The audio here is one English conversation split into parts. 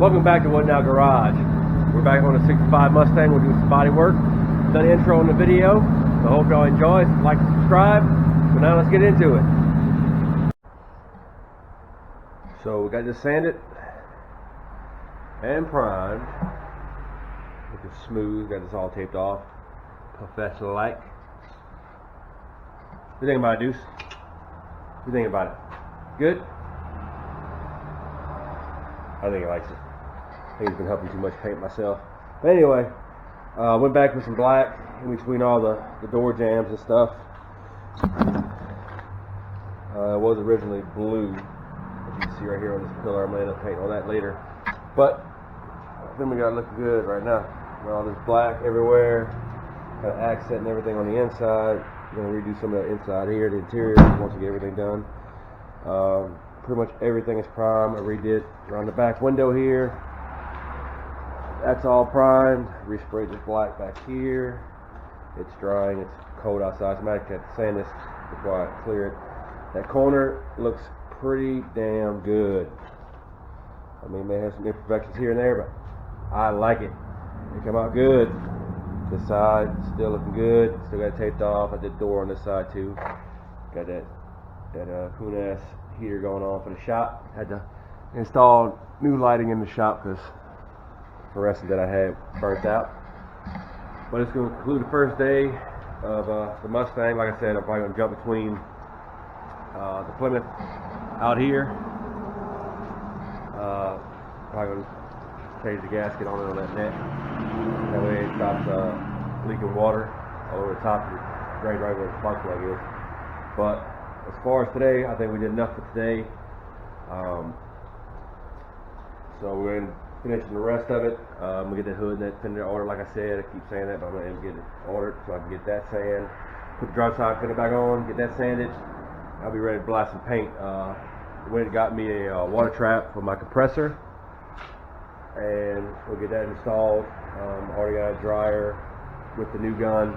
Welcome back to What Now Garage. We're back on a 65 Mustang. We're doing some body work. Done the intro in the video. So I hope y'all enjoy. Like and subscribe. So now let's get into it. So we got this sanded and primed. Looking smooth. Got this all taped off. Professional like. What do you think about it, Deuce? What do you think about it? Good? I think he likes it. I think he's been helping too much paint myself. But anyway, went back with some black in between all the door jambs and stuff. It was originally blue, as you can see right here on this pillar. I'm going to end up painting all that later. But then we got it looking good right now. Got all this black everywhere, got accent and everything on the inside. We're going to redo some of the inside here, the interior, once we get everything done. Pretty much everything is primed. I redid around the back window here. That's all primed. Resprayed this black back here. It's drying. It's cold outside. So I might have to sand this before I clear it. That corner looks pretty damn good. I mean, may have some imperfections here and there, but I like it. It came out good. This side still looking good. Still got it taped off. I did door on this side too. Got that Kuhn-ass heater going on for the shop. Had to install new lighting in the shop because the fluorescent that I had burnt out. But it's going to conclude the first day of the Mustang. Like I said, I'm probably going to jump between the Plymouth out here. Probably going to change the gasket on it on that net. That way it stops leaking water all over the top of the drain right where the spark plug is. But as far as today, I think we did enough for today. So we're going to finish the rest of it. We'll get the hood and that fender ordered. Like I said, I keep saying that, but I'm going to get it ordered so I can get that sand. Put the drive side fender back on, get that sanded. I'll be ready to blast some paint. Went and got me a water trap for my compressor, and we'll get that installed. Already got a dryer with the new gun.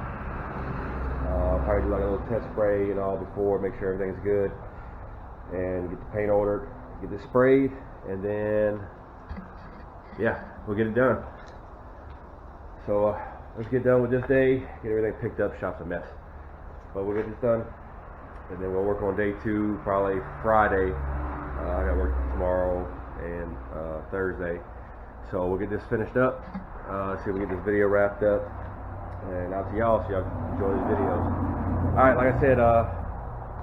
Probably do like a little test spray and all before, make sure everything's good, and get the paint ordered, get this sprayed, and then yeah, we'll get it done. So let's get done with this day, get everything picked up. Shop's a mess, but we'll get this done, and then we'll work on day 2 probably Friday. I got work tomorrow and Thursday, so we'll get this finished up. See if we get this video wrapped up, and out to y'all so y'all enjoy these videos. Alright, like I said,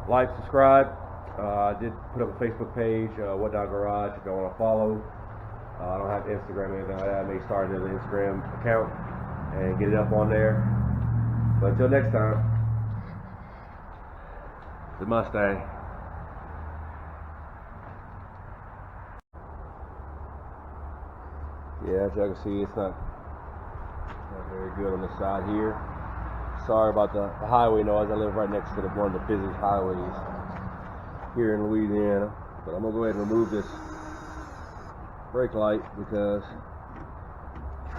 like, subscribe. I did put up a Facebook page, What Now Garage, if y'all want to follow. I don't have Instagram or anything like that. I may start an Instagram account and get it up on there. But until next time, the Mustang. Yeah, as y'all can see, it's not very good on this side here. Sorry about the highway noise. I live right next to one of the busiest highways here in Louisiana. But I'm going to go ahead and remove this brake light because I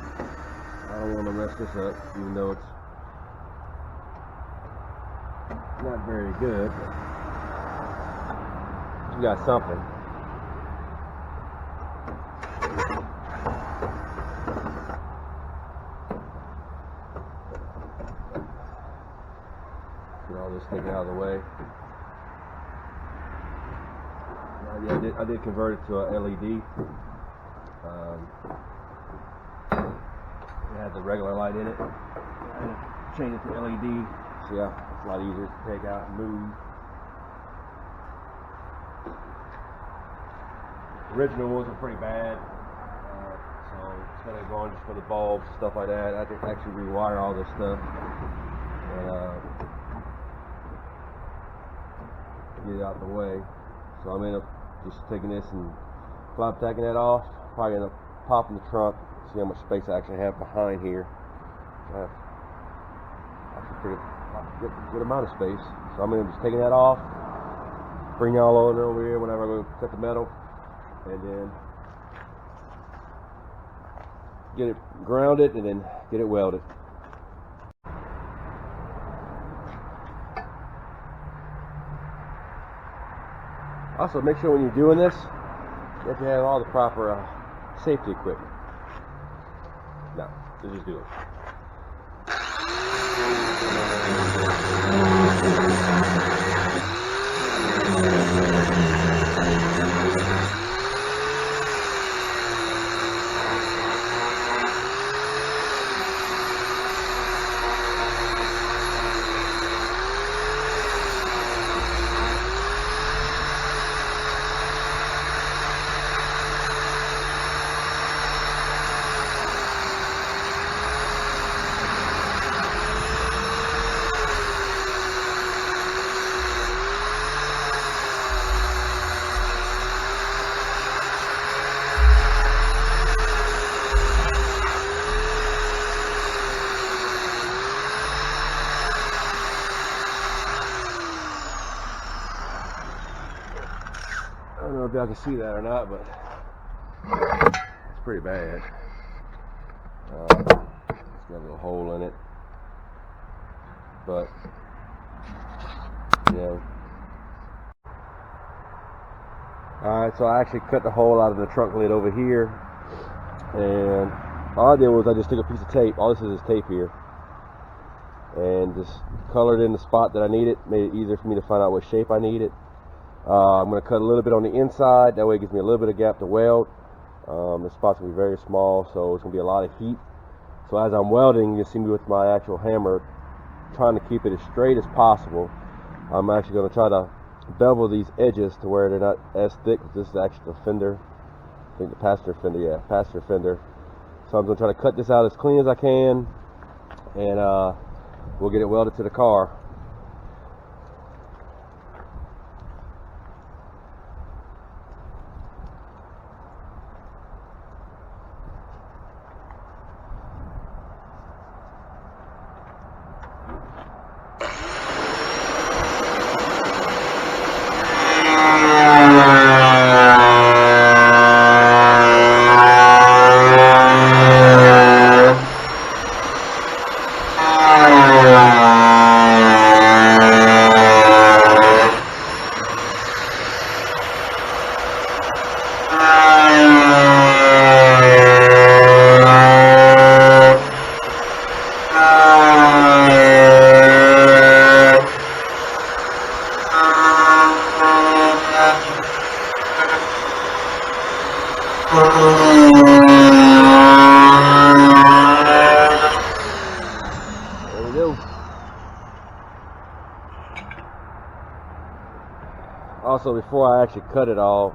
don't want to mess this up, even though it's not very good. But you got something. Get all this taken out of the way. Yeah, I did convert it to a LED. It had the regular light in it. I changed it to LED. So yeah, it's a lot easier to take out and move. The original ones were pretty bad. So instead of going just for the bulbs and stuff like that, I had to actually rewire all this stuff. And, get it out of the way. So I'm end up just taking this and flap tacking that off. Probably end up popping the trunk. See how much space I actually have behind here. I have actually pretty good amount of space. So I'm gonna just taking that off. Bring y'all over here whenever I go cut the metal, and then get it grounded and then get it welded. Also, make sure when you're doing this, you have to have all the proper safety equipment. No, let's just do it. I don't know if y'all can see that or not, but it's pretty bad. It's got a little hole in it, but you know. Alright, so I actually cut the hole out of the trunk lid over here, and all I did was I just took a piece of tape. All this is tape here, and just colored in the spot that I need it. Made it easier for me to find out what shape I need it. I'm going to cut a little bit on the inside, that way it gives me a little bit of gap to weld. The spot's going to be very small, so it's going to be a lot of heat. So as I'm welding, you see me with my actual hammer trying to keep it as straight as possible. I'm actually going to try to bevel these edges to where they're not as thick. This is actually the fender, I think the passenger fender, yeah, passenger fender. So I'm going to try to cut this out as clean as I can, and we'll get it welded to the car. There we go. Also, before I actually cut it all,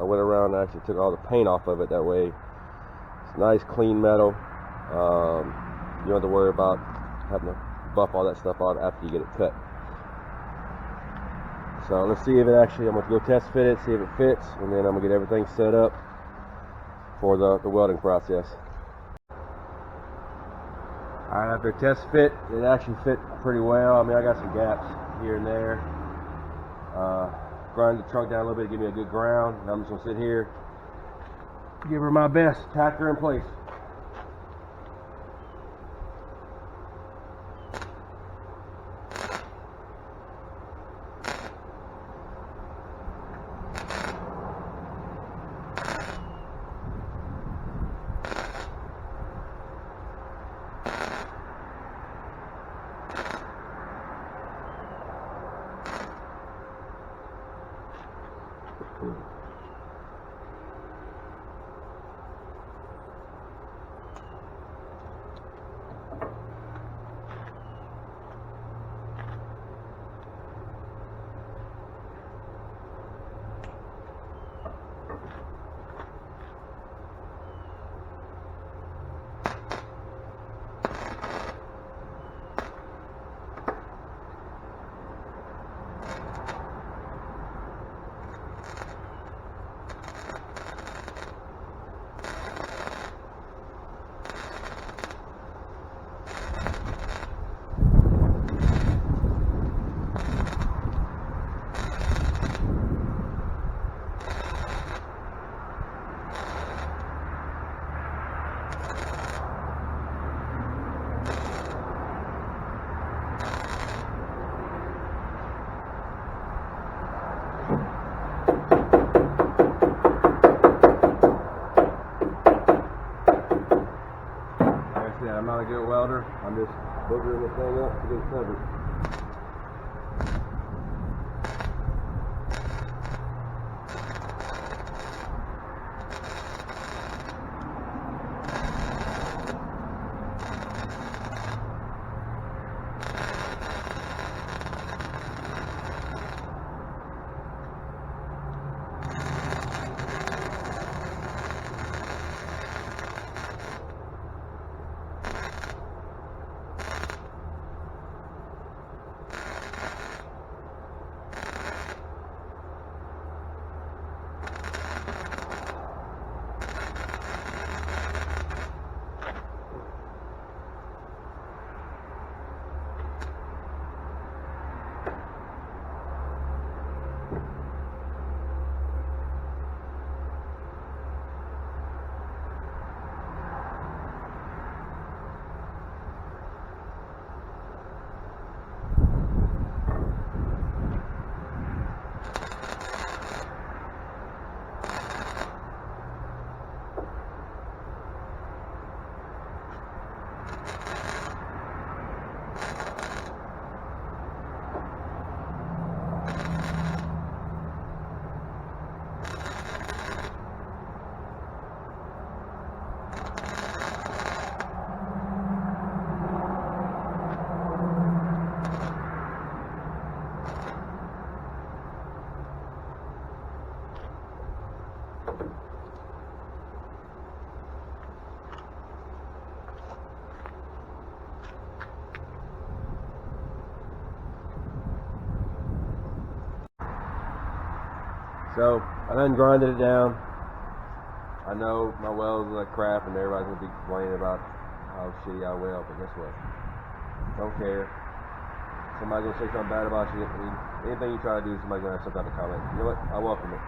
I went around and actually took all the paint off of it. That way, it's nice, clean metal. You don't have to worry about having to buff all that stuff out after you get it cut. So let's see if it actually, I'm going to go test fit it, see if it fits, and then I'm going to get everything set up for the welding process. Alright, after test fit, it actually fit pretty well. I mean, I got some gaps here and there. Grind the trunk down a little bit, give me a good ground. Now I'm just going to sit here, give her my best, tack her in place. welder. I'm just boogering this thing up to get it covered. So I done grinded it down. I know my welds are like crap and everybody's gonna be complaining about how shitty I weld, but guess what? Don't care. Somebody's gonna say something bad about you. I mean, anything you try to do, somebody's gonna have some type of comment. You know what? I welcome it.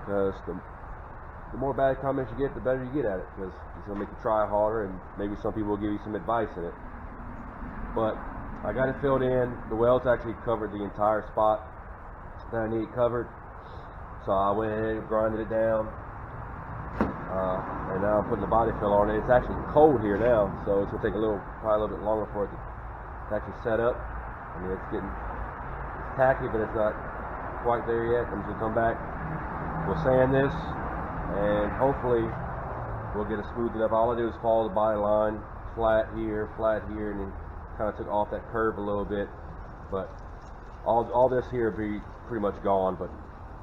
Because the more bad comments you get, the better you get at it. Because it's gonna make you try harder, and maybe some people will give you some advice in it. But I got it filled in. The welds actually covered the entire spot that I needed covered. So I went ahead and grinded it down, and now I'm putting the body fill on it. It's actually cold here now, so it's gonna take probably a little bit longer for it to actually set up. I mean, it's tacky, but it's not quite there yet. I'm just gonna come back, we'll sand this, and hopefully we'll get it smoothed up. All I do is follow the body line, flat here, and then kind of took off that curve a little bit. But all this here will be pretty much gone, but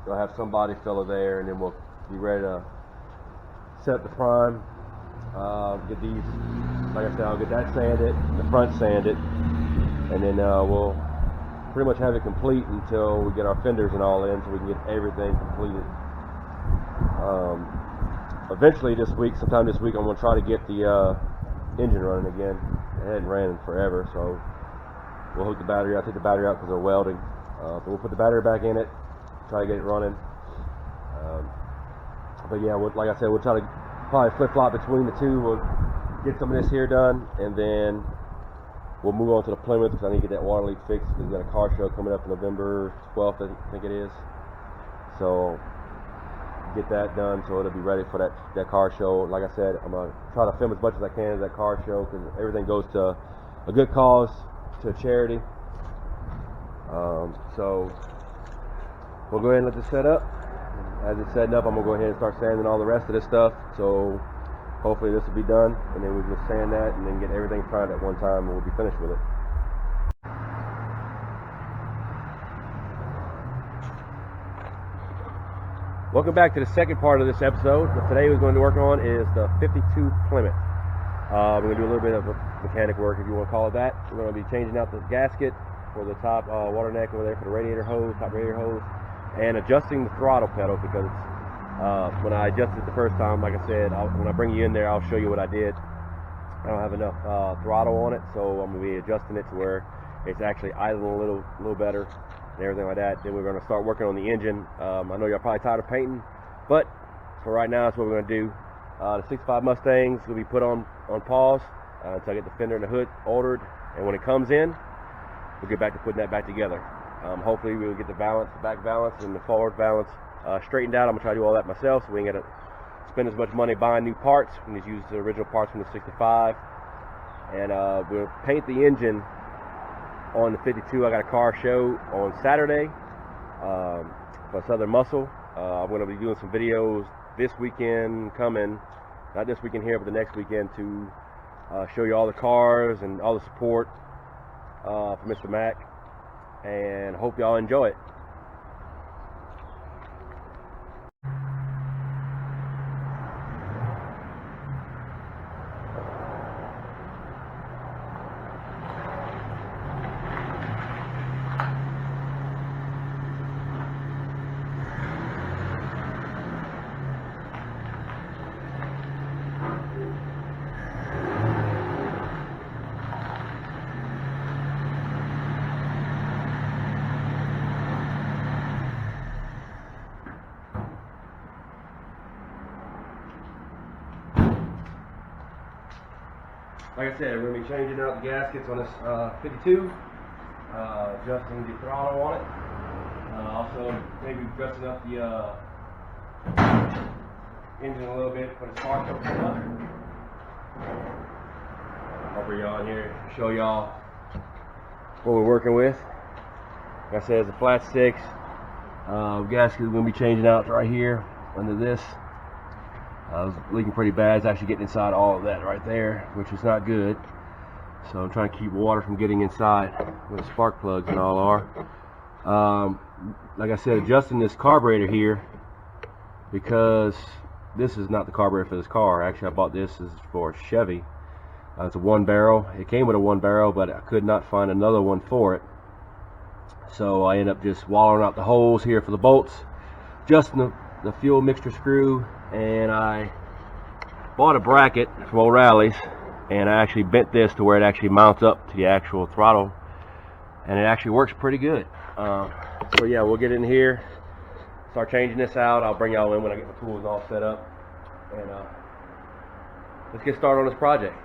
you'll have some body filler there, and then we'll be ready to set up the prime. Get these, like I said, I'll get that sanded, the front sanded, and then we'll pretty much have it complete until we get our fenders and all in, so we can get everything completed. Eventually this week, sometime this week, I'm going to try to get the engine running again. It hadn't ran in forever, so we'll hook the battery out, take the battery out because of welding. But we'll put the battery back in it, try to get it running. But yeah, like I said, we'll try to probably flip-flop between the two. We'll get some of this here done, and then we'll move on to the Plymouth because I need to get that water leak fixed because we've got a car show coming up November 12th, I think it is. So get that done so it'll be ready for that car show. Like I said, I'm going to try to film as much as I can at that car show because everything goes to a good cause, to a charity. So we'll go ahead and let this set up. As it's setting up, I'm going to go ahead and start sanding all the rest of this stuff. So hopefully this will be done, and then we can sand that and then get everything primed at one time, and we'll be finished with it. Welcome back to the second part of this episode. What today we're going to work on is the 52 Plymouth. We're going to do a little bit of mechanic work, if you want to call it that. We're going to be changing out the gasket for the top water neck over there for the radiator hose, top radiator hose, and adjusting the throttle pedal because when I adjusted the first time, like I said, when I bring you in there, I'll show you what I did. I don't have enough throttle on it, so I'm going to be adjusting it to where it's actually idling a little better and everything like that. Then we're going to start working on the engine. I know you're probably tired of painting, but for right now, that's what we're going to do. The 65 Mustangs will be put on pause until I get the fender and the hood ordered, and when it comes in, we'll get back to putting that back together. Hopefully we'll get the back balance and the forward balance straightened out. I'm going to try to do all that myself so we ain't got to spend as much money buying new parts. We just use the original parts from the 65. and we'll paint the engine on the 52. I got a car show on Saturday for Southern Muscle. I'm going to be doing some videos this weekend coming, not this weekend here, but the next weekend, to show you all the cars and all the support for Mr. Mac, and hope y'all enjoy it. Like I said, we're going to be changing out the gaskets on this 52, adjusting the throttle on it. Also, maybe dressing up the engine a little bit for the spark plug up. I'll bring y'all in here to show y'all what we're working with. Like I said, it's a flat 6. Gasket we're going to be changing out right here under this. It was leaking pretty bad. It's actually getting inside all of that right there, which is not good. So I'm trying to keep water from getting inside where the spark plugs and all are. Like I said, adjusting this carburetor here, because this is not the carburetor for this car. Actually, I bought this is for Chevy. It's a 1 barrel. It came with a 1 barrel, but I could not find another one for it. So I ended up just wallowing out the holes here for the bolts, adjusting the fuel mixture screw. And I bought a bracket from O'Reilly's, and I actually bent this to where it actually mounts up to the actual throttle, and it actually works pretty good. So yeah, we'll get in here, start changing this out. I'll bring y'all in when I get the tools all set up, and let's get started on this project.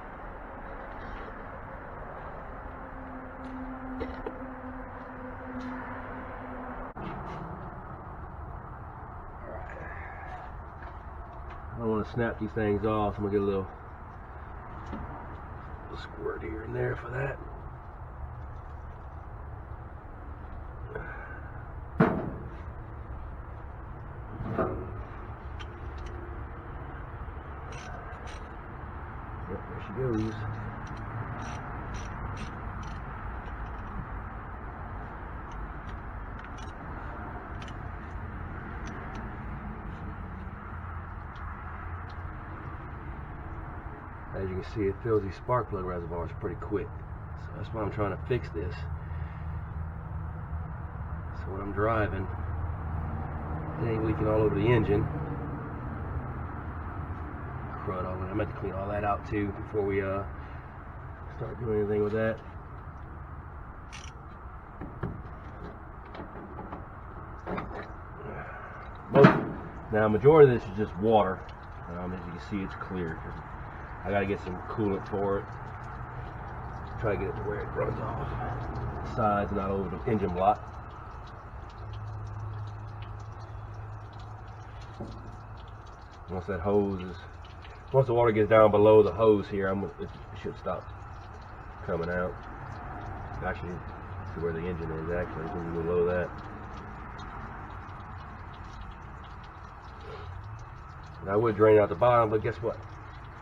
I don't want to snap these things off, so I'm going to get a little squirt here and there for that. Yep, there she goes. As you can see, it fills these spark plug reservoirs pretty quick. So that's why I'm trying to fix this. So when I'm driving, it ain't leaking all over the engine. Crud all over. I'm going to have to clean all that out too before we start doing anything with that. Now, majority of this is just water. As you can see, it's clear. I gotta get some coolant for it. Try to get it to where it runs off the sides, not over the engine block. Once that hose is, once the water gets down below the hose here, it should stop coming out. Actually, see where the engine is. Actually, it's gonna be below that. And I would drain out the bottom, but guess what?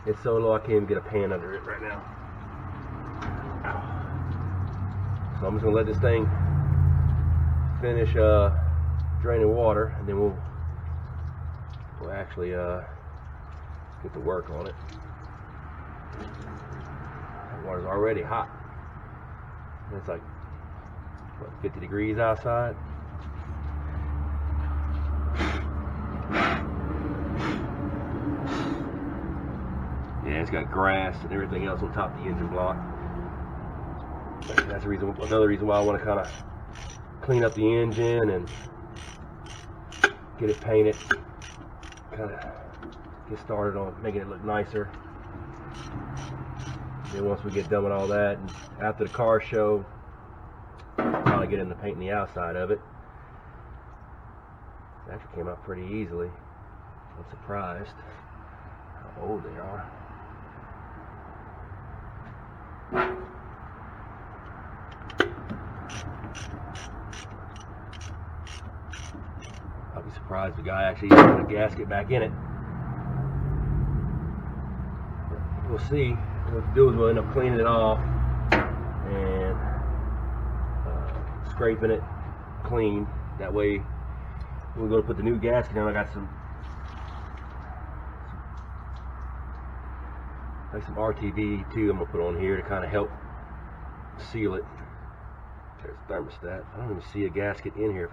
It's so low I can't even get a pan under it right now. So I'm just gonna let this thing finish draining water, and then we'll actually get to work on it. The water's already hot. It's like what, 50 degrees outside. Yeah, it's got grass and everything else on top of the engine block. That's the reason, another reason why I want to kind of clean up the engine and get it painted. Kind of get started on making it look nicer. Then once we get done with all that, and after the car show, I'll probably get into painting the outside of it. It actually came out pretty easily. I'm surprised how old they are. I'll be surprised if the guy actually put a gasket back in it. But we'll see. What we'll do is we'll end up cleaning it off and scraping it clean. That way, when we go to put the new gasket in, I got some RTV too. I'm gonna put on here to kind of help seal it. There's the thermostat. I don't even see a gasket in here,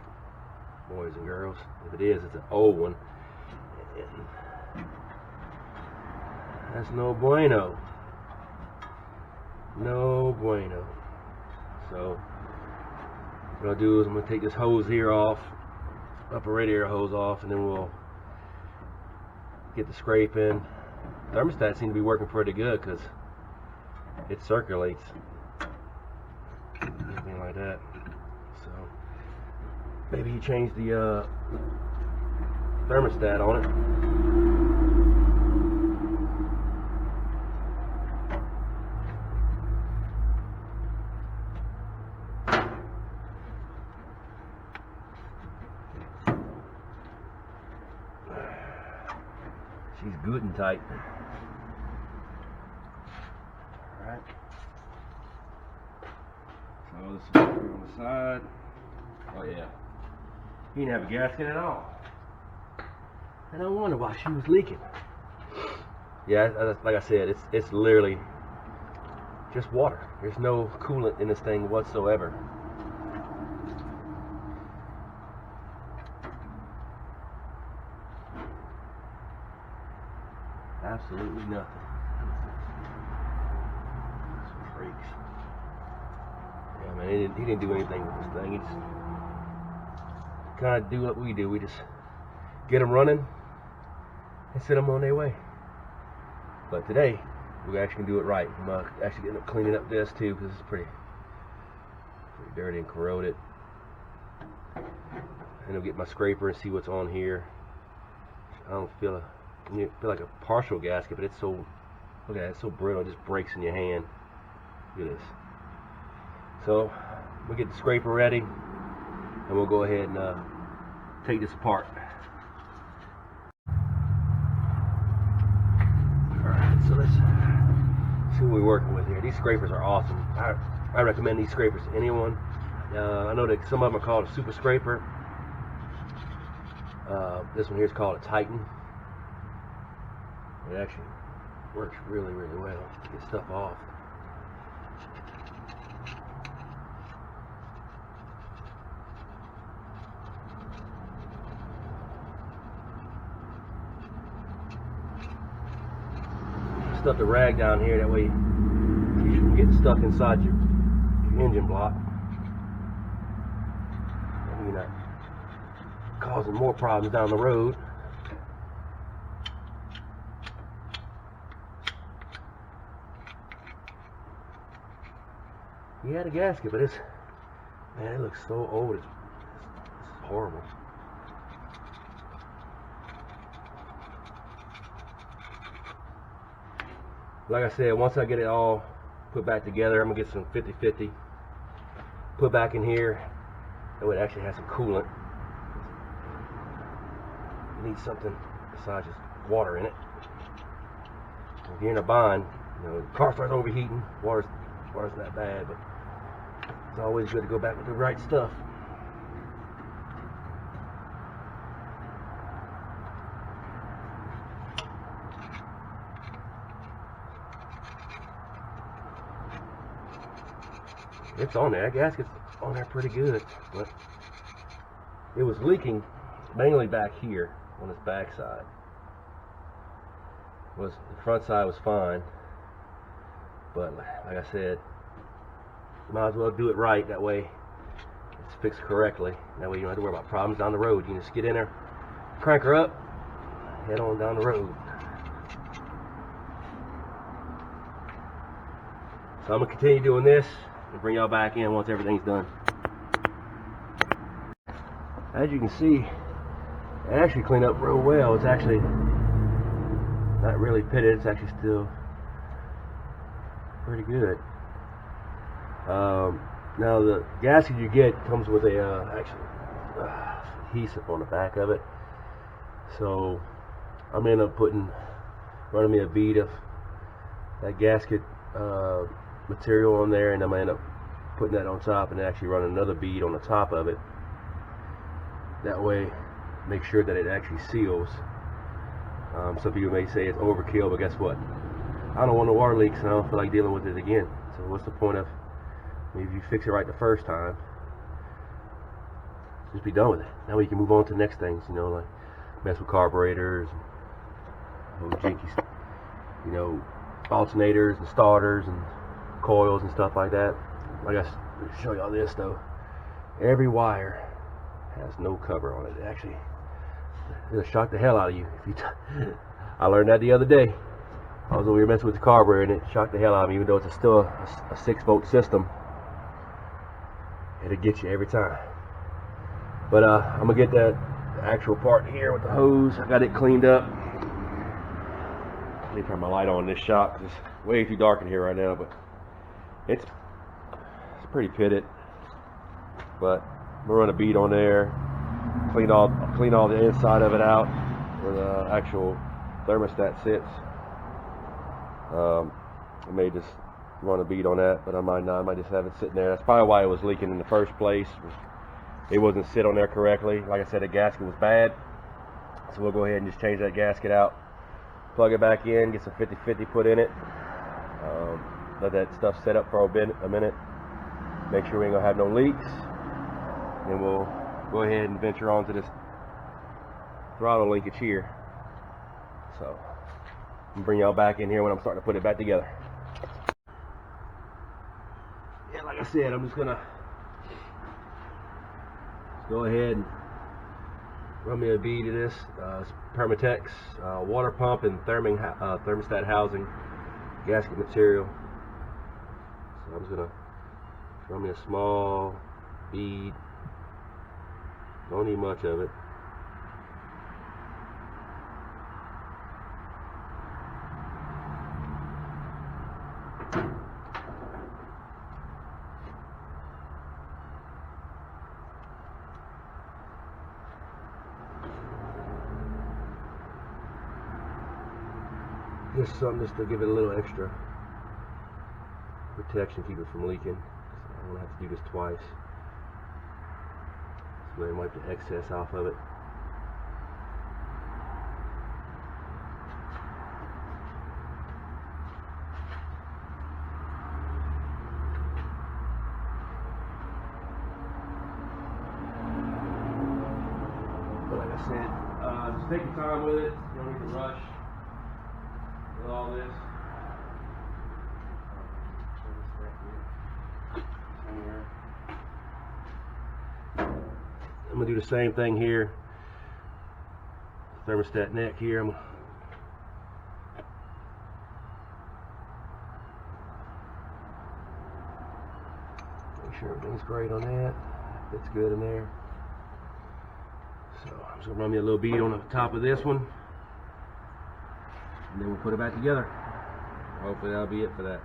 boys and girls. If it is, it's an old one. And that's no bueno. No bueno. So what I'll do is I'm going to take this hose here off, upper radiator hose off, and then we'll get the scrape in. Thermostat seems to be working pretty good because it circulates. Anything like that. So maybe you change the thermostat on it. She's good and tight. Alright. So this is on the side. Oh yeah. He didn't have a gasket at all. I don't wonder why she was leaking. Yeah, like I said, it's literally just water. There's no coolant in this thing whatsoever. Absolutely nothing. Some freaks. Yeah, man, he didn't do anything with this thing. He just kind of do what we do. We just get them running and send them on their way. But today, we actually can do it right. I'm actually getting up cleaning up this too, because it's pretty dirty and corroded. And I'll get my scraper and see what's on here. I don't feel like a partial gasket, but it's so, look at that, it's so brittle, it just breaks in your hand. Look at this. So we'll get the scraper ready and we'll go ahead and take this apart. Alright, so let's see what we're working with here. These scrapers are awesome. I recommend these scrapers to anyone. I know that some of them are called a super scraper. This one here is called a Titan. It actually works really, really well to get stuff off. Stuff the rag down here, that way you shouldn't get stuck inside your engine block. And you're not causing more problems down the road. He had a gasket, but it's, man, it looks so old. It's horrible. Like I said, once I get it all put back together, I'm gonna get some 50/50 put back in here. That way it actually has some coolant. You need something besides just water in it. If you're in a bind, you know, the car starts overheating, water's not bad, but it's always good to go back with the right stuff. It's on there. That gasket's on there pretty good, but it was leaking mainly back here on this back side. The front side was fine, but like I said, you might as well do it right. That way it's fixed correctly. That way you don't have to worry about problems down the road. You can just get in there, crank her up, head on down the road. So I'm going to continue doing this and bring y'all back in once everything's done. As you can see, it actually cleaned up real well. It's actually not really pitted. It's actually still pretty good. Now the gasket you get comes with a adhesive on the back of it. So I'm gonna end up running me a bead of that gasket material on there, and I'm gonna end up putting that on top and actually run another bead on the top of it. That way, make sure that it actually seals. Some people may say it's overkill, but guess what? I don't want no water leaks, and I don't feel like dealing with it again. So what's the point of, maybe if you fix it right the first time, just be done with it. Now we can move on to the next things, you know, like mess with carburetors, and jinkies, you know, alternators and starters and coils and stuff like that. I gotta show y'all this though. Every wire has no cover on it. Actually, it'll shock the hell out of you if you. I learned that the other day. I was over here messing with the carburetor, and it shocked the hell out of me. Even though it's still a 6-volt system, it'll get you every time. But I'm gonna get that actual part here with the hose. I got it cleaned up. Let me turn my light on in this shop because it's way too dark in here right now. But it's pretty pitted. But I'm gonna run a bead on there. Clean all the inside of it out where the actual thermostat sits. I may just run a bead on that, but I might not. I might just have it sitting there. That's probably why it was leaking in the first place. It wasn't sit on there correctly. Like I said, the gasket was bad, so we'll go ahead and just change that gasket out, plug it back in, get some 50/50 put in it, let that stuff set up for a minute, make sure we ain't gonna have no leaks, and we'll go ahead and venture on to this throttle linkage here. So I'm gonna bring y'all back in here when I'm starting to put it back together. Yeah, like I said, I'm just gonna go ahead and run me a bead of this Permatex water pump and thermostat housing gasket material. So I'm just gonna run me a small bead. Don't need much of it. Just something just to give it a little extra protection, keep it from leaking. I don't have to do this twice. So I wipe the excess off of it. But like I said, just take your time with it. You don't need to rush with all this. I'm gonna do the same thing here. Thermostat neck here. I'm gonna make sure everything's great on that. Fits good in there. So I'm just gonna run me a little bead on the top of this one, and then we'll put it back together. Hopefully that'll be it for that.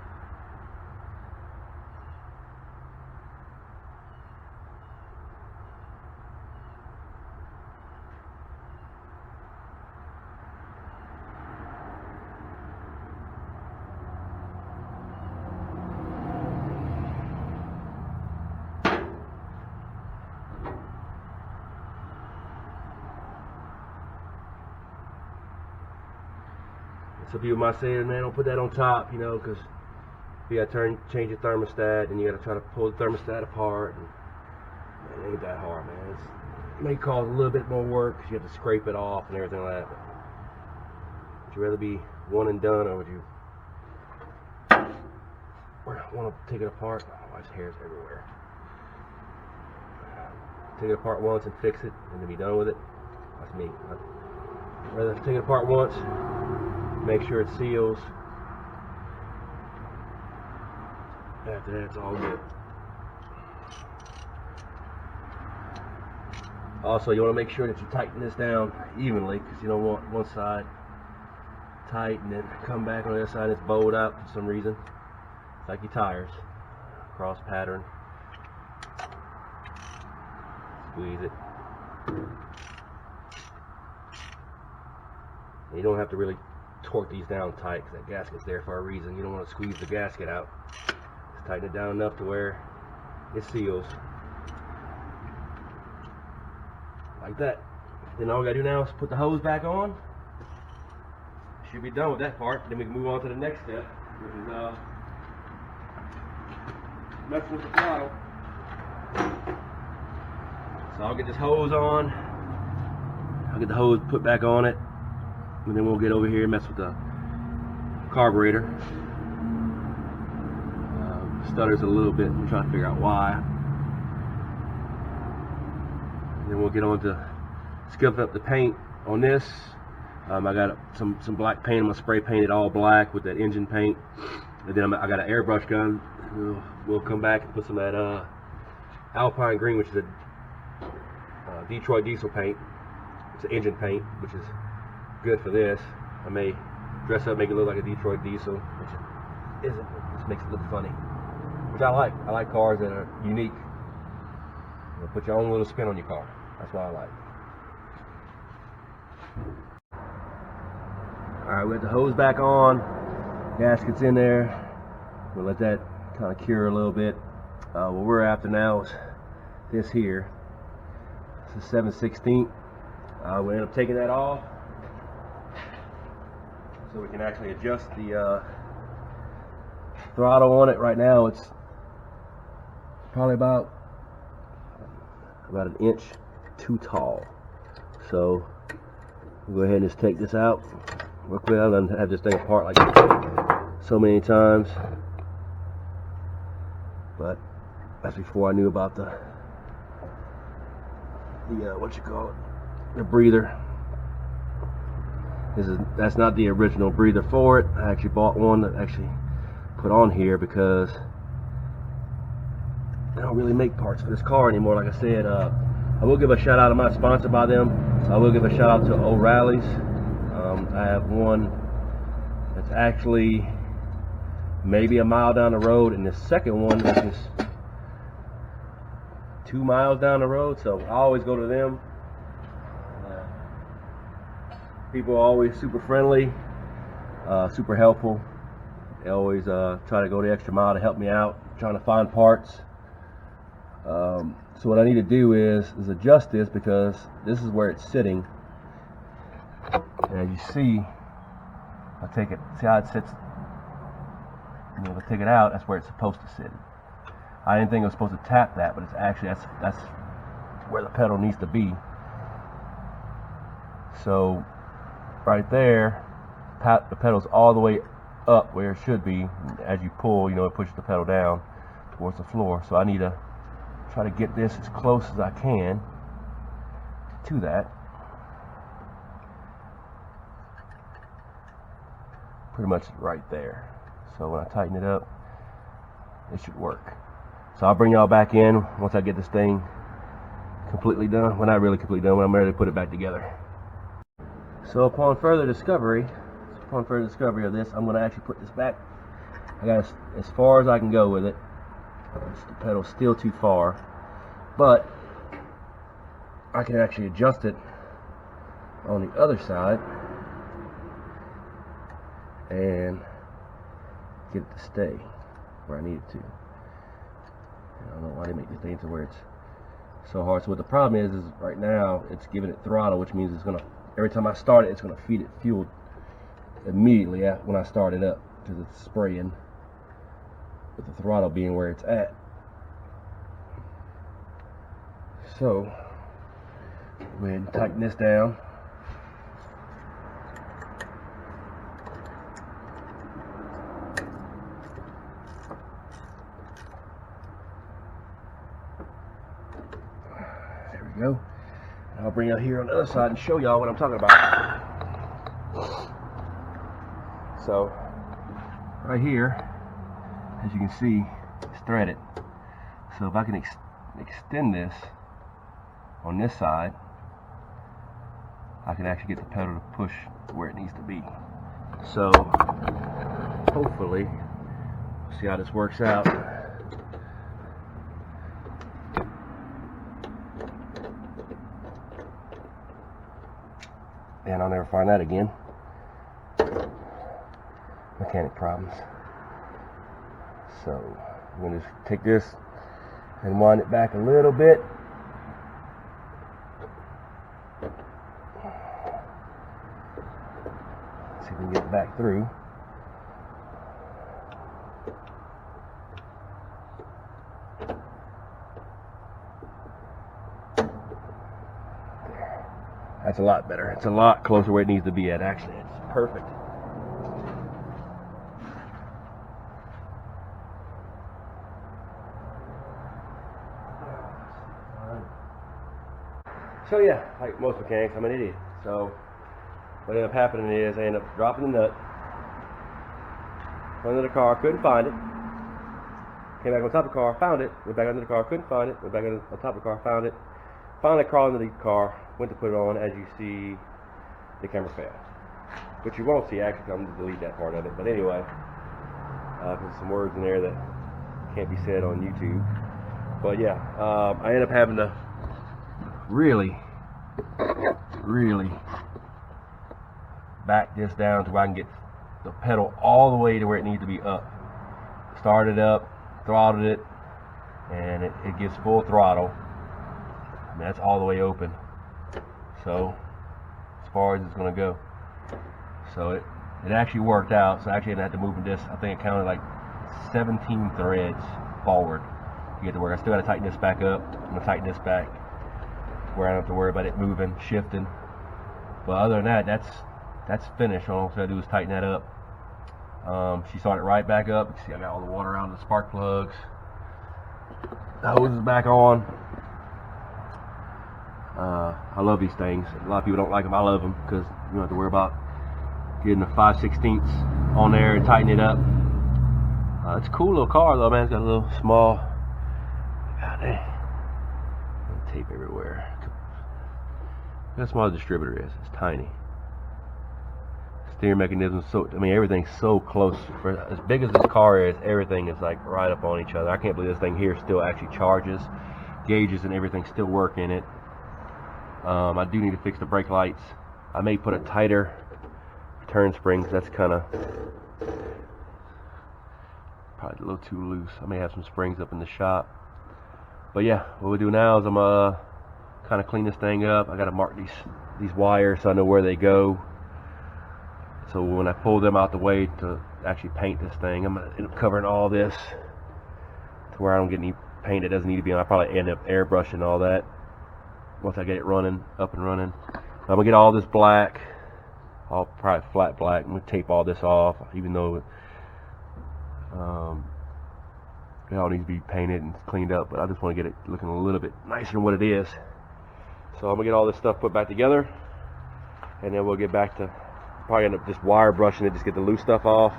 Some people might say, man, don't put that on top, you know, because you got to change the thermostat, and you got to try to pull the thermostat apart. And man, it ain't that hard, man. It may cause a little bit more work because you have to scrape it off and everything like that. But would you rather be one and done, or would you want to take it apart? My wife's hair's everywhere. Take it apart once and fix it, and then be done with it. That's me. I'd rather take it apart once, make sure it seals. After that, it's all good. Also, you want to make sure that you tighten this down evenly, because you don't want one side tight and then come back on the other side and it's bowed out for some reason. It's like your tires. cross pattern. Squeeze it. You don't have to really torque these down tight because that gasket's there for a reason. You don't want to squeeze the gasket out. Just tighten it down enough to where it seals. Like that. Then all we gotta do now is put the hose back on. Should be done with that part. Then we can move on to the next step, which is messing with the throttle. So I'll get this hose on. I'll get the hose put back on it, and then we'll get over here and mess with the carburetor. Stutters a little bit. I'm trying to figure out why. And then we'll get on to scuffing up the paint on this. I got some black paint. I'm gonna spray paint it all black with that engine paint, and then I got an airbrush gun. We'll come back and put some of that Alpine green, which is a Detroit diesel paint. It's an engine paint, which is good for this. I may dress up, make it look like a Detroit diesel, which it isn't. It just makes it look funny, which I like. I like cars that are unique. You'll put your own little spin on your car. That's what I like. Alright, we got the hose back on, gasket's in there. We'll let that kind of cure a little bit. What we're after now is this here. It's a 7/16. We'll end up taking that off so we can actually adjust the throttle on it. Right now it's probably about an inch too tall. So we'll go ahead and just take this out. Real quick. I've done had this thing apart like so many times, but that's before I knew about the the breather. That's not the original breather for it. I actually bought one that actually put on here because they don't really make parts for this car anymore. Like I said, I will give a shout out. I'm not sponsored by them, so I will give a shout out to O'Reilly's. I have one that's actually maybe a mile down the road, and the second one is just 2 miles down the road, so I always go to them. People are always super friendly, super helpful. They always try to go the extra mile to help me out, trying to find parts. So what I need to do is adjust this, because this is where it's sitting. And as you see, I take it, see how it sits, if I take it out, that's where it's supposed to sit. I didn't think I was supposed to tap that, but it's actually, that's where the pedal needs to be. So right there, the pedal's all the way up where it should be. As you pull, it pushes the pedal down towards the floor. So I need to try to get this as close as I can to that. Pretty much right there. So when I tighten it up, it should work. So I'll bring y'all back in once I get this thing completely done. Well, not really completely done, when I'm ready to put it back together. So upon further discovery of this, I'm going to actually put this back. I got as far as I can go with it. The pedal's still too far, but I can actually adjust it on the other side and get it to stay where I need it to. I don't know why they make these things to where it's so hard. So what the problem is right now it's giving it throttle, which means it's gonna, every time I start it, it's gonna feed it fuel immediately when I start it up, because it's spraying with the throttle being where it's at. So go ahead and tighten this down. There we go. And I'll bring it here on the other side and show y'all what I'm talking about. So right here, as you can see, it's threaded. So if I can extend this on this side, I can actually get the pedal to push where it needs to be. So hopefully, see how this works out. and I'll never find that again. Mechanic problems. So I'm going to just take this and wind it back a little bit. See if we can get it back through. That's a lot better. It's a lot closer where it needs to be at, actually. It's perfect. So yeah, like most mechanics, I'm an idiot. So what ended up happening is I ended up dropping the nut under the car, couldn't find it. Came back on top of the car, found it, went back under the car, couldn't find it, went back on top of the car, found it. Finally crawled into the car, went to put it on. As you see, the camera failed. Which you won't see, actually, I'm going to delete that part of it. But anyway, there's some words in there that can't be said on YouTube. But yeah, I ended up having to really back this down to where I can get the pedal all the way to where it needs to be up. Started up, throttled it, and it gives full throttle. And that's all the way open. So as far as it's going to go. So it actually worked out. So I actually didn't have to move this. I think it counted like 17 threads forward to get to work. I still got to tighten this back up. I'm going to tighten this back where I don't have to worry about it moving, shifting. But other than that, that's finished. All I got to do is tighten that up. She started right back up. You see, I got all the water around the spark plugs. The hose is back on. I love these things. A lot of people don't like them. I love them because you don't have to worry about getting the 5/16 on there and tighten it up. It's a cool little car though, man. It's got a little small, god dang, tape everywhere. Look how small the distributor is. It's tiny. Steering mechanism, so I mean everything's so close. For as big as this car is, everything is like right up on each other. I can't believe this thing here still actually charges. Gauges and everything still work in it. I do need to fix the brake lights. I may put a tighter turn spring because that's kind of probably a little too loose. I may have some springs up in the shop. But yeah, what we do now is I'm kind of clean this thing up. I got to mark these wires so I know where they go. So when I pull them out the way to actually paint this thing, I'm going to end up covering all this to where I don't get any paint that doesn't need to be on. I probably end up airbrushing all that once I get it running, up and running. I'm going to get all this black, all probably flat black. I'm going to tape all this off, even though it all needs to be painted and cleaned up, but I just want to get it looking a little bit nicer than what it is. So I'm going to get all this stuff put back together, and then we'll get back to probably end up just wire brushing it, just get the loose stuff off,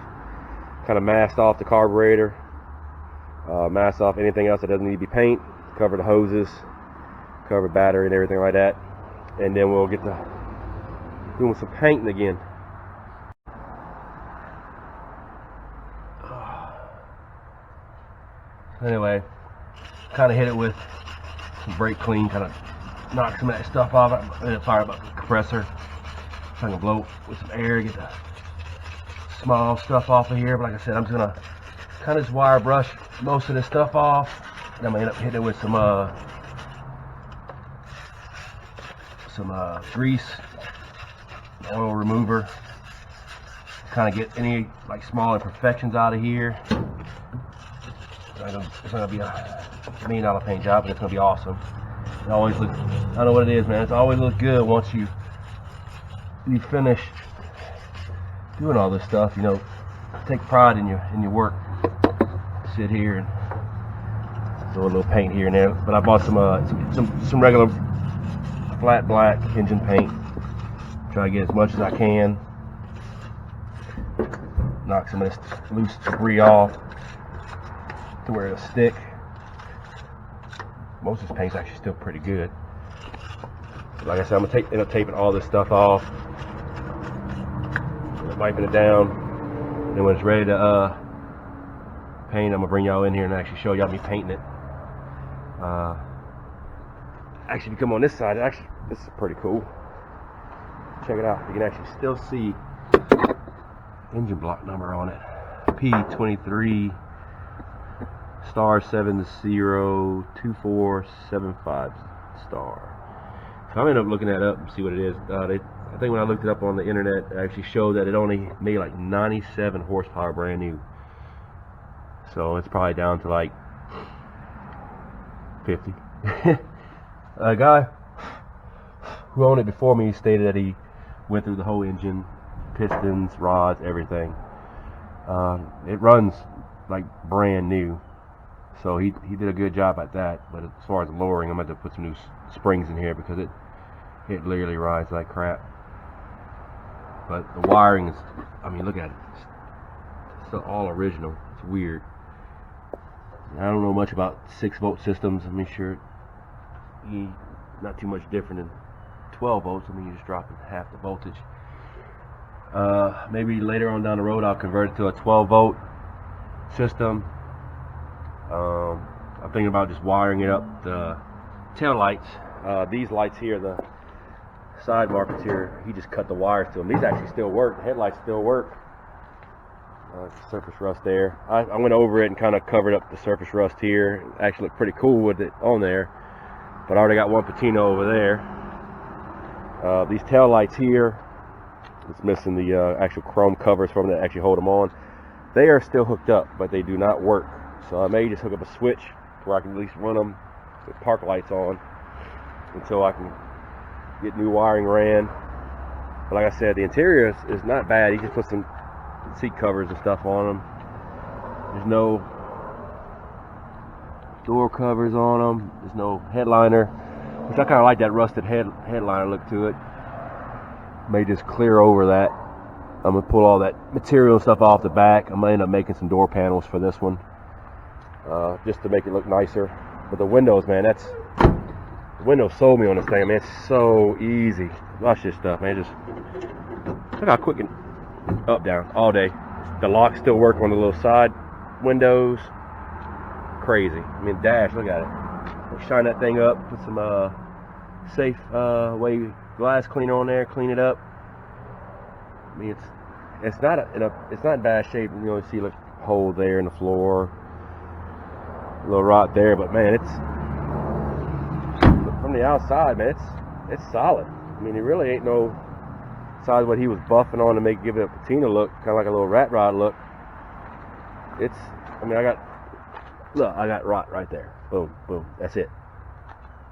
kind of mask off the carburetor, mask off anything else that doesn't need to be paint, cover the hoses, cover battery and everything like that, and then we'll get to doing some painting again. Anyway, kind of hit it with some brake clean, kind of knock some of that stuff off. I'm sorry about the compressor. I'm gonna blow with some air, get the small stuff off of here. But like I said, I'm just gonna kind of just wire brush most of this stuff off, and I'm gonna end up hitting it with some grease, oil remover, kind of get any like small imperfections out of here. It's gonna be a $1 million paint job, but it's gonna be awesome. It always looks, I don't know what it is, man. It's always looks good once you finish doing all this stuff. You know, take pride in your work. Sit here and throw a little paint here and there. But I bought some regular flat black engine paint. Try to get as much as I can. Knock some of this loose debris off to where it'll stick. Most of this paint's actually still pretty good. Like I said, I'm gonna end up taping all this stuff off, wiping it down, and then when it's ready to paint, I'm gonna bring y'all in here and actually show y'all me painting it. Actually, if you come on this side, this is pretty cool. check it out. You can actually still see engine block number on it. P23 star 702475 star. So I ended up looking that up and see what it is. I think when I looked it up on the internet, it actually showed that it only made like 97 horsepower brand new. So it's probably down to like 50. A guy who owned it before me stated that he went through the whole engine, pistons, rods, everything. It runs like brand new, so he did a good job at that. But as far as lowering, I'm going to have to put some new springs in here because it literally rides like crap. But the wiring is, I mean, look at it, it's all original. It's weird. I don't know much about 6-volt systems. I mean, sure, not too much different than 12 volts. I mean, you're just dropping half the voltage. Maybe later on down the road I'll convert it to a 12-volt system. I'm thinking about just wiring it up the tail lights. These lights here, the side markers here, he just cut the wires to them. These actually still work. The headlights still work. Surface rust there. I went over it and kind of covered up the surface rust here. It actually looked pretty cool with it on there. But I already got one patina over there. These tail lights here, it's missing the actual chrome covers from that actually hold them on. They are still hooked up, but they do not work. So I may just hook up a switch where I can at least run them with park lights on until I can get new wiring ran. But like I said, the interior is not bad. He just put some seat covers and stuff on them. There's no door covers on them. There's no headliner, which I kind of like that rusted headliner look to it. May just clear over that. I'm gonna pull all that material and stuff off the back. I'm gonna end up making some door panels for this one, just to make it look nicer. But the windows, man, the windows sold me on this thing, man. It's so easy. Watch this stuff, man. Just look how quick and up, down, all day. The locks still work on the little side windows. Crazy. I mean, dash, look at it. Shine that thing up, put some safe way glass cleaner on there, clean it up. I mean, it's not in bad shape. You know, you see a hole there in the floor, a little rot there, but man, it's from the outside, man, it's solid. I mean, it really ain't no, besides what he was buffing on to give it a patina look, kind of like a little rat rod look. I mean, I got rot right there. Boom, boom. That's it.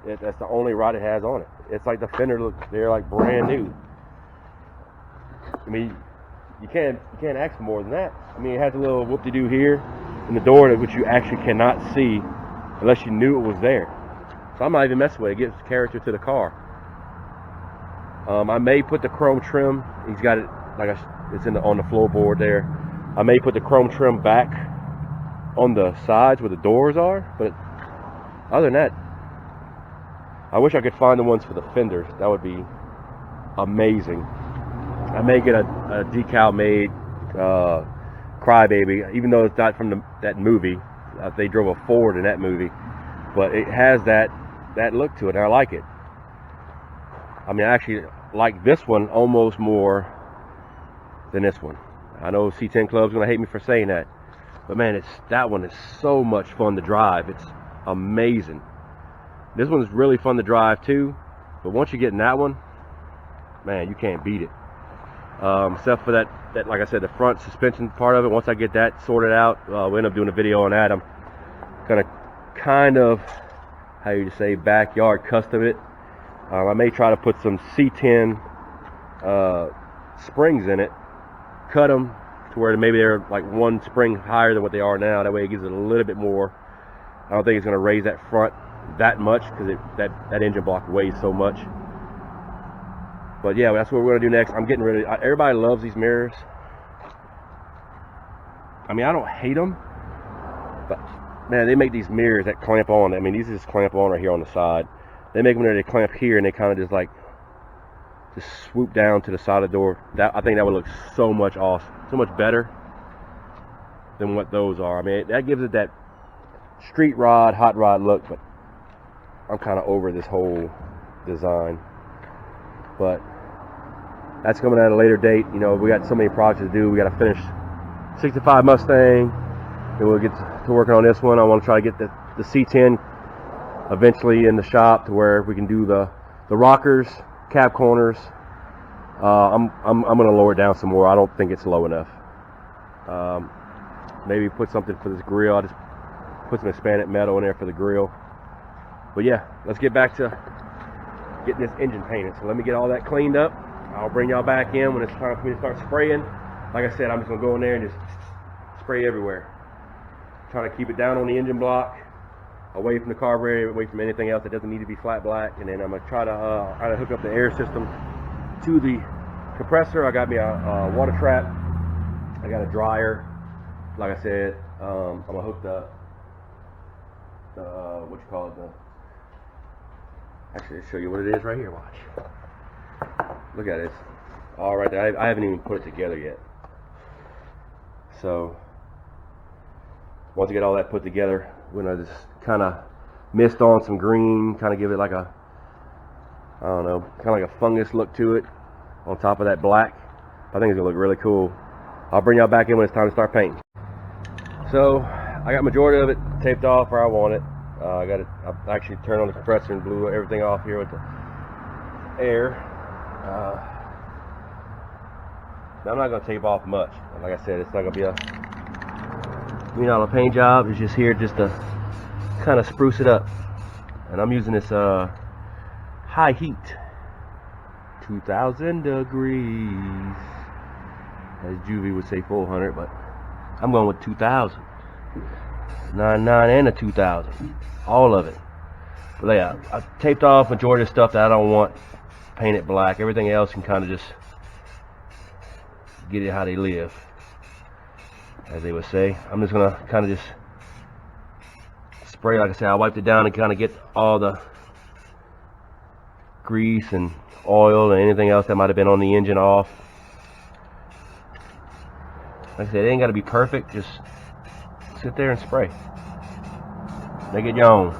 That's the only rot it has on it. It's like the fender looks, they're like brand new. I mean, you can't ask for more than that. I mean, it has a little whoop-de-doo here in the door, which you actually cannot see unless you knew it was there. So I'm not even messing with it. It gives character to the car. I may put the chrome trim. He's got it it's on the floorboard there. I may put the chrome trim back on the sides where the doors are, but other than that, I wish I could find the ones for the fenders. That would be amazing. I may get a decal made Crybaby, even though it's not from that movie. They drove a Ford in that movie, but it has that look to it, and I like it. I mean, I actually like this one almost more than this one. I know C10 Club's gonna hate me for saying that, but man, that one is so much fun to drive. It's amazing. This one's really fun to drive too, but once you get in that one, man, you can't beat it. Except for that, like I said, the front suspension part of it. Once I get that sorted out, we'll end up doing a video on that. I'm gonna kind of, how you say, backyard custom it. I may try to put some C10 springs in it, cut them to where maybe they're like one spring higher than what they are now. That way it gives it a little bit more. I don't think it's gonna raise that front that much because that engine block weighs so much. But yeah, that's what we're gonna do next. I'm getting rid of. Everybody loves these mirrors. I mean, I don't hate them, but man, they make these mirrors that clamp on. I mean, these just clamp on right here on the side. They make them where they clamp here, and they kind of just swoop down to the side of the door. I think that would look so much awesome, so much better than what those are. I mean, that gives it that street rod, hot rod look. But I'm kind of over this whole design. But that's coming at a later date. You know, we got so many projects to do. We got to finish 65 Mustang, then we'll get to working on this one. I want to try to get the C10 eventually in the shop to where we can do the rockers, cab corners. I'm gonna lower it down some more. I don't think it's low enough. Maybe put something for this grill. I just put some expanded metal in there for the grill. But yeah, let's get back to getting this engine painted. So let me get all that cleaned up. I'll bring y'all back in when it's time for me to start spraying. Like I said, I'm just gonna go in there and just spray everywhere. Trying to keep it down on the engine block, away from the carburetor, away from anything else that doesn't need to be flat black. And then I'm gonna try to hook up the air system to the compressor. I got me a water trap. I got a dryer. Like I said, I'm gonna hook the what you call it? Actually, I'll show you what it is right here. Watch. Look at it. It's all right there. I haven't even put it together yet. So once I get all that put together, we're gonna just kind of mist on some green, kind of give it like a, I don't know, kind of like a fungus look to it on top of that black. I think it's gonna look really cool. I'll bring y'all back in when it's time to start painting. So I got majority of it taped off where I want it. I actually turned on the compressor and blew everything off here with the air. Now I'm not gonna tape off much. Like I said, it's not gonna be a paint job. It's just here just to kind of spruce it up. And I'm using this high heat, 2,000 degrees, as Juvie would say 400, but I'm going with 2,000. 99 and a 2,000, all of it. But yeah, I taped off majority of stuff that I don't want painted black. Everything else can kind of just get it how they live, as they would say. I'm just gonna kind of just spray. Like I said, I wiped it down and kind of get all the grease and oil and anything else that might have been on the engine off. Like I said, it ain't got to be perfect. Just sit there and spray. Make it your own.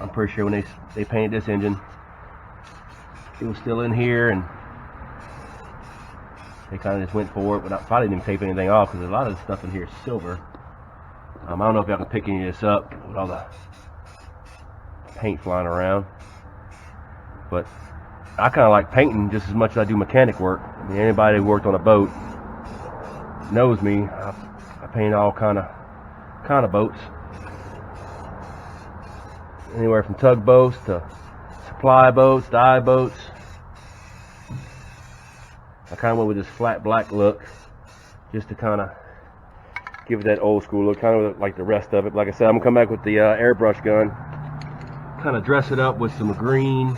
I'm pretty sure when they painted this engine, it was still in here, and they kind of just went for it without, probably didn't tape anything off, because a lot of the stuff in here is silver. I don't know if y'all can pick any of this up with all the paint flying around, but I kind of like painting just as much as I do mechanic work. I mean, anybody who worked on a boat knows me. I paint all kind of boats, anywhere from tugboats to supply boats, dive boats. I kind of went with this flat black look just to kind of give it that old school look, kind of like the rest of it. Like I said, I'm gonna come back with the airbrush gun, kind of dress it up with some green,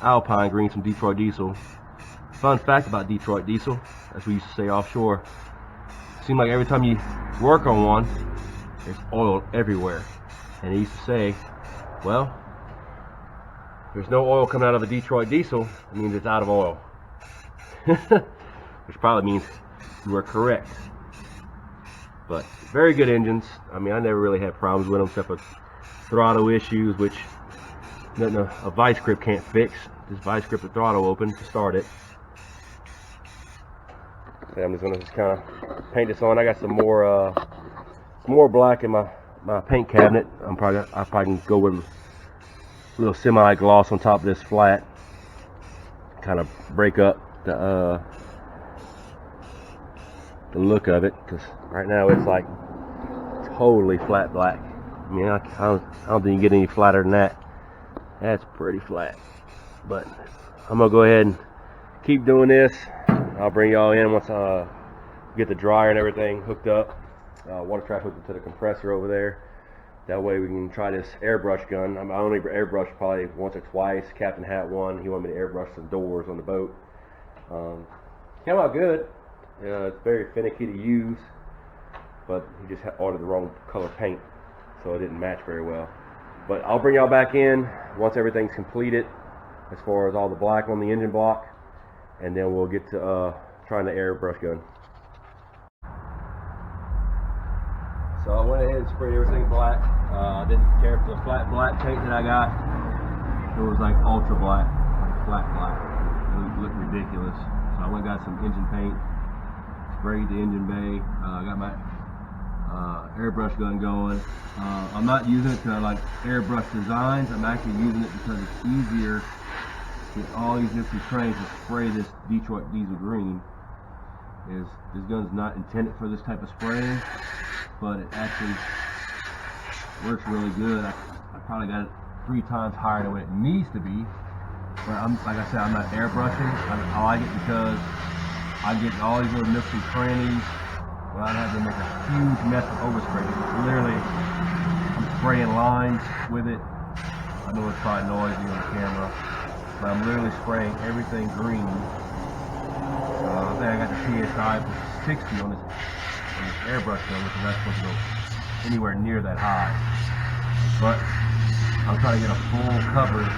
Alpine green, some Detroit diesel. Fun fact about Detroit diesel, as we used to say offshore, seems like every time you work on one, there's oil everywhere. And they used to say, well, there's no oil coming out of a Detroit diesel, it means it's out of oil. Which probably means you were correct. But very good engines. I mean, I never really had problems with them except for throttle issues, which nothing a vice grip can't fix. Just vice grip the throttle open to start it. Okay, I'm just gonna kind of paint this on. I got some more black in my paint cabinet. I probably can go with a little semi gloss on top of this flat, kind of break up the look of it, because right now it's like totally flat black. I mean, I don't think you get any flatter than that. That's pretty flat. But I'm gonna go ahead and keep doing this. I'll bring y'all in once I get the dryer and everything hooked up. Water trap hooked up to the compressor over there. That way we can try this airbrush gun. I only airbrush probably once or twice. Captain had one. He wanted me to airbrush some doors on the boat. Came out good. It's very finicky to use, but he just ordered the wrong color paint, so it didn't match very well. But I'll bring y'all back in once everything's completed, as far as all the black on the engine block, and then we'll get to trying the airbrush gun. So I went ahead and sprayed everything black. I didn't care for the flat black paint that I got. It was like ultra black. flat black. It looked ridiculous. So I went and got some engine paint, sprayed the engine bay. I got my airbrush gun going. I'm not using it to like airbrush designs. I'm actually using it because it's easier with all these different trains to spray this Detroit diesel green. This gun's not intended for this type of spraying, but it actually works really good. I probably got it 3 times higher than what it needs to be. But like I said, I'm not airbrushing. I like it because I get all these little nooks and crannies without having to make a huge mess of overspray. Literally, I'm spraying lines with it. I know it's probably noisy on the camera, but I'm literally spraying everything green. I think I got the PSI for 60 on this airbrush gun, which is not supposed to go anywhere near that high. But I'm trying to get a full coverage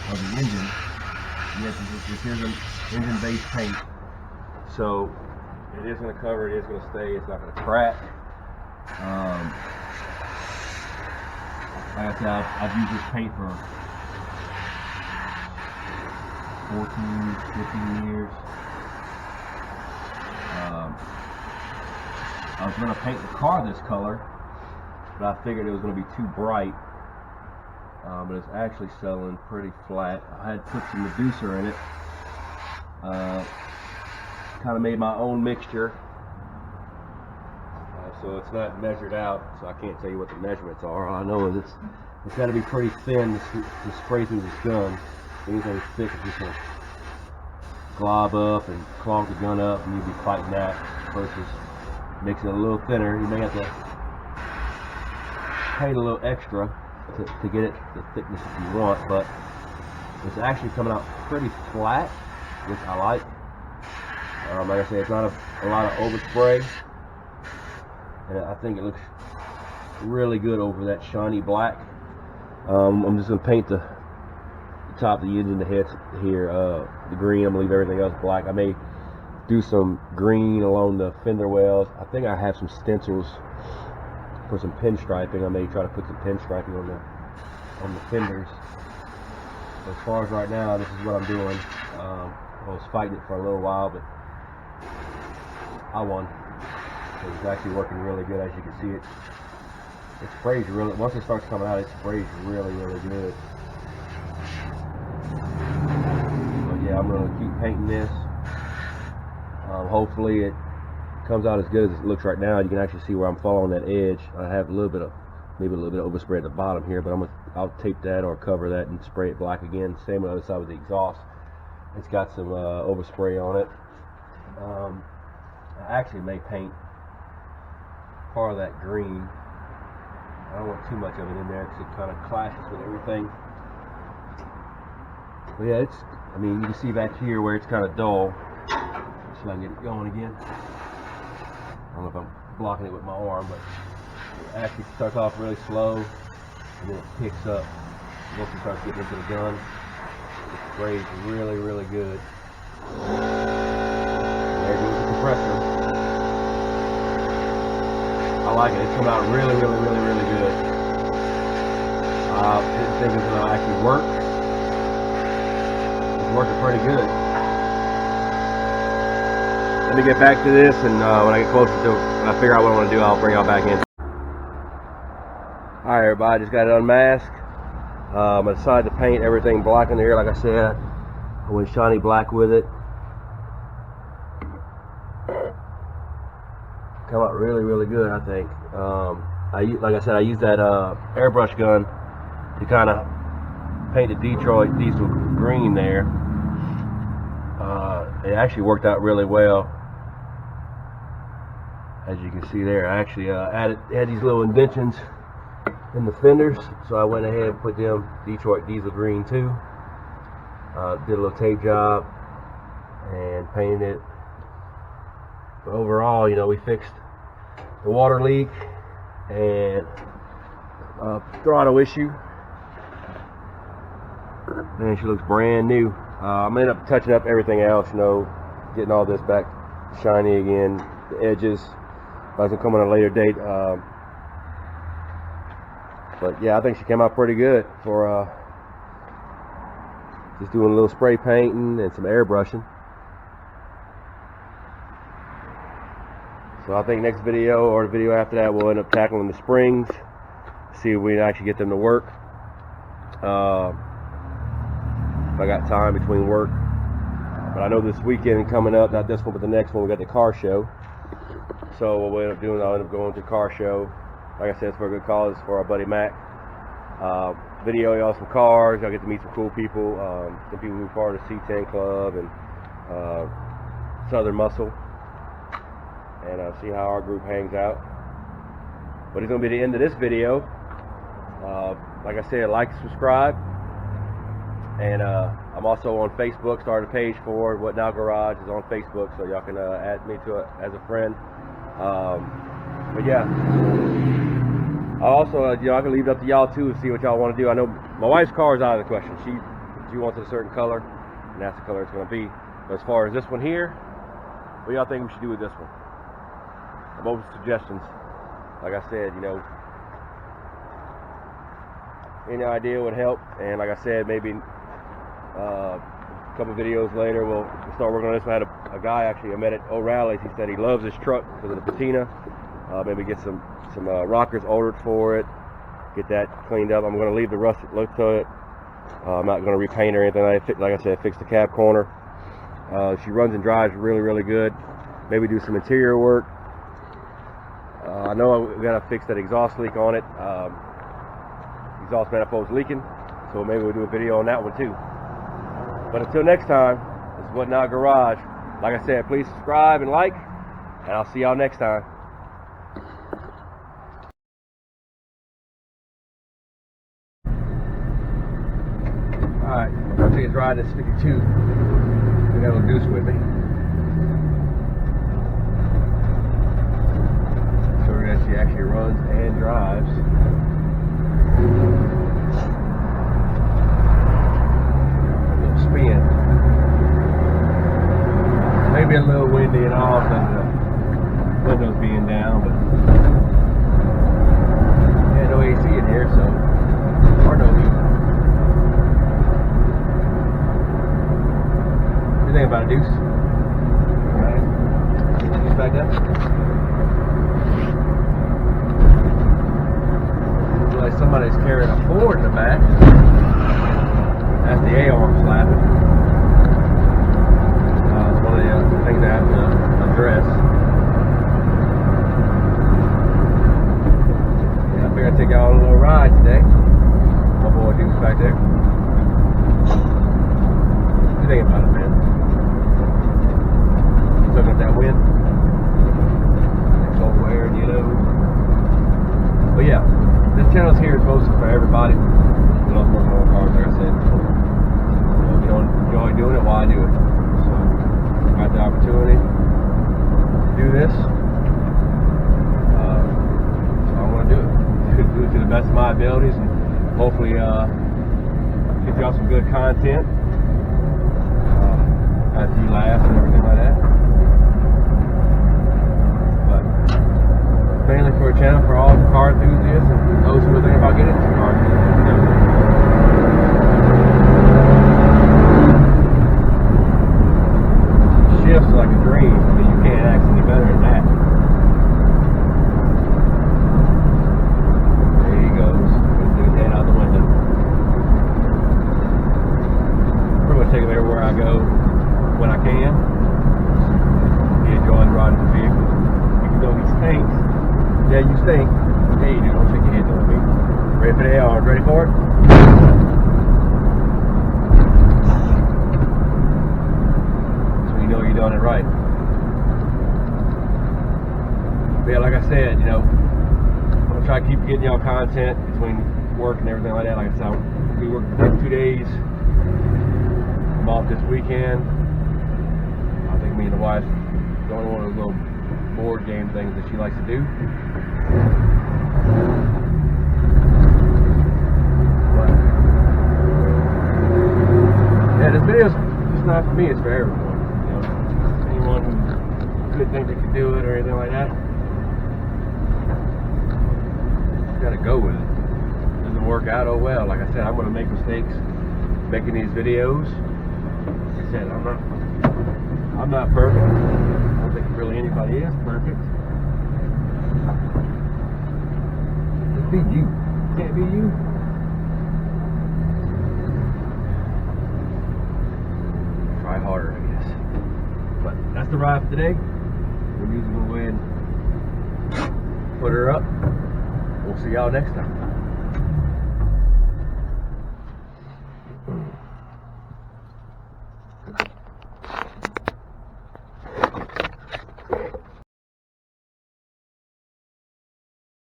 of the engine. Yes, this is an engine-based paint, so it is going to cover. It is going to stay. It's not going to crack. Like I said, I've used this paint for 14, 15 years. I was going to paint the car this color, but I figured it was going to be too bright. But it's actually selling pretty flat. I had put some reducer in it. Kind of made my own mixture. So it's not measured out, so I can't tell you what the measurements are. All I know is it's got to be pretty thin to spray through this gun. Anything thick is just going to glob up and clog the gun up, and you'd be fighting that versus mixing it a little thinner. You may have to paint a little extra to get it the thickness that you want, but it's actually coming out pretty flat, which I like. Like I said, it's not a lot of overspray, and I think it looks really good over that shiny black. I'm just going to paint the top of the engine, the heads here, the green. I'm going to leave everything else black. I may do some green along the fender wells. I think I have some stencils for some pinstriping. I may try to put some pinstriping on the fenders. As far as right now, this is what I'm doing. I was fighting it for a little while, but I won. It's actually working really good, as you can see. It sprays really. Once it starts coming out, it sprays really, really good. But yeah, I'm gonna keep painting this. Hopefully, it comes out as good as it looks right now. You can actually see where I'm following that edge. I have maybe a little bit of overspray at the bottom here, but I'll tape that or cover that and spray it black again. Same on the other side with the exhaust. It's got some overspray on it. I actually may paint part of that green. I don't want too much of it in there because it kind of clashes with everything. But yeah, I mean, you can see back here where it's kind of dull. So I can get it going again. I don't know if I'm blocking it with my arm, but it actually starts off really slow, and then it picks up once it starts getting into the gun. It sprays really, really good. There goes the compressor. I like it. It's come out really, really, really, really good. Didn't think it was going to actually work. It's working pretty good. Let me get back to this, and when I get closer to it, when I figure out what I want to do, I'll bring y'all back in. Alright everybody, just got it unmasked. I decided to paint everything black in here. Like I said, I went shiny black with it. Come out really, really good, I think. Like I said, I used that airbrush gun to kind of paint the Detroit diesel green there. It actually worked out really well, as you can see there. I actually had these little indentions in the fenders, so I went ahead and put them Detroit diesel green too. Did a little tape job and painted it. But overall, you know, we fixed the water leak and throttle issue. Man, she looks brand new. I'm gonna end up touching up everything else, you know, getting all this back shiny again, the edges. That's gonna come on a later date. But yeah, I think she came out pretty good for Just doing a little spray painting and some airbrushing. So I think next video or the video after that we'll end up tackling the springs, see if we can actually get them to work. If I got time between work. But I know this weekend coming up, not this one but the next one, we got the car show. So what we'll end up doing, I'll end up going to the car show. Like I said, it's for a good cause, for our buddy Mac. Video y'all some cars, y'all get to meet some cool people, some people who are part of the C10 Club and Southern Muscle, and see how our group hangs out. But it's going to be the end of this video. Like I said, like, subscribe, and I'm also on Facebook. Started a page for it. What Now Garage is on Facebook, so y'all can add me to it as a friend. But yeah, I also, you know, I can leave it up to y'all too to see what y'all want to do. I know my wife's car is out of the question. She wants a certain color, and that's the color it's going to be. But as far as this one here, what y'all think we should do with this one? I'm open to suggestions. Like I said, you know, any idea would help. And like I said, maybe a couple videos later we'll start working on this. I had a guy actually I met at O'Reilly's. He said he loves his truck because of the patina. Maybe get some rockers ordered for it, get that cleaned up. I'm going to leave the rusted look to it. I'm not going to repaint or anything. Like I said, fix the cab corner. She runs and drives really, really good. Maybe do some interior work. I know we got to fix that exhaust leak on it. Exhaust manifold's leaking, so maybe we'll do a video on that one too. But until next time, this is What Now Garage. Like I said, please subscribe and like, and I'll see y'all next time. Alright, I'll take a ride this 52. I got a little Deuce with me. So we're going to see actually runs and drives. A little spin. Maybe a little windy and all, and the windows being down, but yeah, no AC in here, so or no heat. What do you think about it, Deuce? Alright. Deuce back up. Looks like somebody's carrying a Ford in the back. That's the A-arm slapping. It's one of the things I have to address. Yeah, I figured I'd take y'all on a little ride today. My boy Deuce back there. What do you think about it, man? Looking at that wind. It's all wearing, you know. But yeah, this channel's here is mostly for everybody who loves working on cars, like I said. You know, if you don't enjoy doing it, why do it? So, I got the opportunity to do this. So I want to do it. Do it to the best of my abilities, and hopefully get y'all some good content. Have you laugh and everything like that. Mainly for a channel for all car enthusiasts and those who are thinking about getting into cars. Shifts like a dream. I mean, you can't ask any better than that. There he goes. Put his head out the window. Pretty much take him everywhere I go when I can. He enjoys riding the vehicle. Even though he stinks. Yeah, you stink. Yeah, you do. Don't shake your head doing me. Ready for the AR? Ready for it? So you know you're doing it right. But yeah, like I said, you know, I'm going to try to keep getting y'all content between work and everything like that. Like I said, I'll be working for the next 2 days. I'm off this weekend. I think me and the wife don't want to go board game things that she likes to do. But yeah, this video's just not for me, it's for everyone. You know, anyone who could think they could do it or anything like that, you gotta go with it. Doesn't work out, oh well. Like I said, I'm gonna make mistakes. making these videos. Like I said, I'm not perfect. I don't think really anybody is perfect. Just be you. Can't be you. Try harder, I guess. But that's the ride for today. We're usually going to go ahead and put her up. We'll see y'all next time.